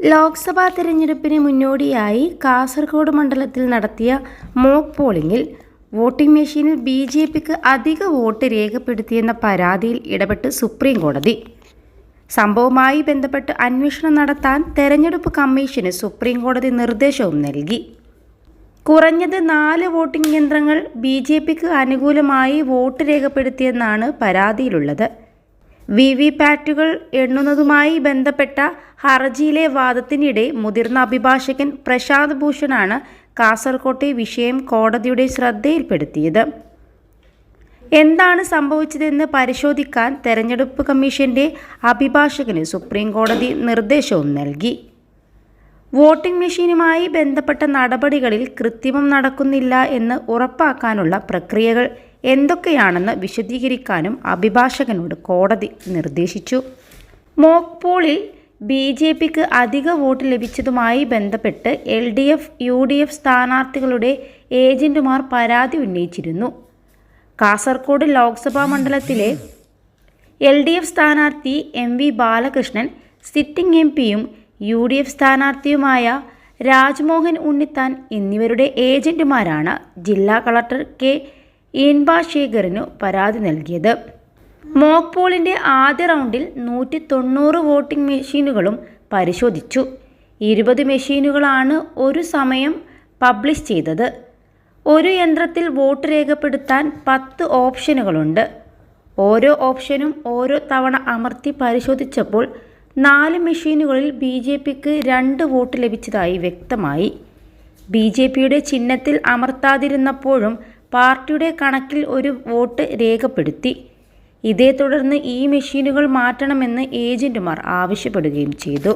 ലോക്സഭാ തെരഞ്ഞെടുപ്പിന് മുന്നോടിയായി കാസർഗോഡ് മണ്ഡലത്തിൽ നടത്തിയ മോക്ക് പോളിംഗിൽ വോട്ടിംഗ് മെഷീനിൽ BJPക്ക് അധിക വോട്ട് രേഖപ്പെടുത്തിയെന്ന പരാതിയിൽ ഇടപെട്ട് സുപ്രീം കോടതി. സംഭവവുമായി ബന്ധപ്പെട്ട് അന്വേഷണം നടത്താൻ തെരഞ്ഞെടുപ്പ് കമ്മീഷന് സുപ്രീം കോടതി നിർദ്ദേശവും നൽകി. കുറഞ്ഞത് 4 വോട്ടിംഗ് യന്ത്രങ്ങൾ BJPക്ക് അനുകൂലമായി വോട്ട് രേഖപ്പെടുത്തിയെന്നാണ് പരാതിയിലുള്ളത്. VVPATകൾ എണ്ണുന്നതുമായി ബന്ധപ്പെട്ട ഹർജിയിലെ വാദത്തിനിടെ മുതിർന്ന അഭിഭാഷകൻ പ്രശാന്ത് ഭൂഷണാണ് കാസർകോട്ടെ വിഷയം കോടതിയുടെ ശ്രദ്ധയിൽപ്പെടുത്തിയത്. എന്താണ് സംഭവിച്ചതെന്ന് പരിശോധിക്കാൻ തെരഞ്ഞെടുപ്പ് കമ്മീഷന്റെ അഭിഭാഷകന് സുപ്രീം കോടതി നിർദ്ദേശവും നൽകി. വോട്ടിംഗ് മെഷീനുമായി ബന്ധപ്പെട്ട നടപടികളിൽ കൃത്രിമം നടക്കുന്നില്ല എന്ന് ഉറപ്പാക്കാനുള്ള പ്രക്രിയകൾ എന്തൊക്കെയാണെന്ന് വിശദീകരിക്കാനും അഭിഭാഷകനോട് കോടതി നിർദ്ദേശിച്ചു. മോക്ക് പോളിൽ BJPക്ക് അധിക വോട്ട് ലഭിച്ചതുമായി ബന്ധപ്പെട്ട് LDF, UDF സ്ഥാനാർത്ഥികളുടെ ഏജന്റുമാർ പരാതി ഉന്നയിച്ചിരുന്നു. കാസർഗോഡ് ലോക്സഭാ മണ്ഡലത്തിലെ LDF സ്ഥാനാർത്ഥി MV ബാലകൃഷ്ണൻ, സിറ്റിംഗ് MPയും UDF സ്ഥാനാർത്ഥിയുമായ രാജ്മോഹൻ ഉണ്ണിത്താൻ എന്നിവരുടെ ഏജന്റുമാരാണ് ജില്ലാ കളക്ടർ K. ഇൻബാശേഖറിനു പരാതി നൽകിയത്. മോക്ക് പോളിൻ്റെ ആദ്യ റൗണ്ടിൽ 190 വോട്ടിംഗ് മെഷീനുകളും പരിശോധിച്ചു. 20 മെഷീനുകളാണ് ഒരു സമയം പബ്ലിഷ് ചെയ്തത്. ഒരു യന്ത്രത്തിൽ വോട്ട് രേഖപ്പെടുത്താൻ 10 ഓപ്ഷനുകളുണ്ട്. ഓരോ ഓപ്ഷനും ഓരോ തവണ അമർത്തി പരിശോധിച്ചപ്പോൾ 4 മെഷീനുകളിൽ BJPക്ക് 2 വോട്ട് ലഭിച്ചതായി വ്യക്തമായി. BJPയുടെ ചിഹ്നത്തിൽ അമർത്താതിരുന്നപ്പോഴും പാർട്ടിയുടെ കണക്കിൽ ഒരു വോട്ട് രേഖപ്പെടുത്തി. ഇതേ തുടർന്ന് ഈ മെഷീനുകൾ മാറ്റണമെന്ന് ഏജന്റുമാർ ആവശ്യപ്പെടുകയും ചെയ്തു.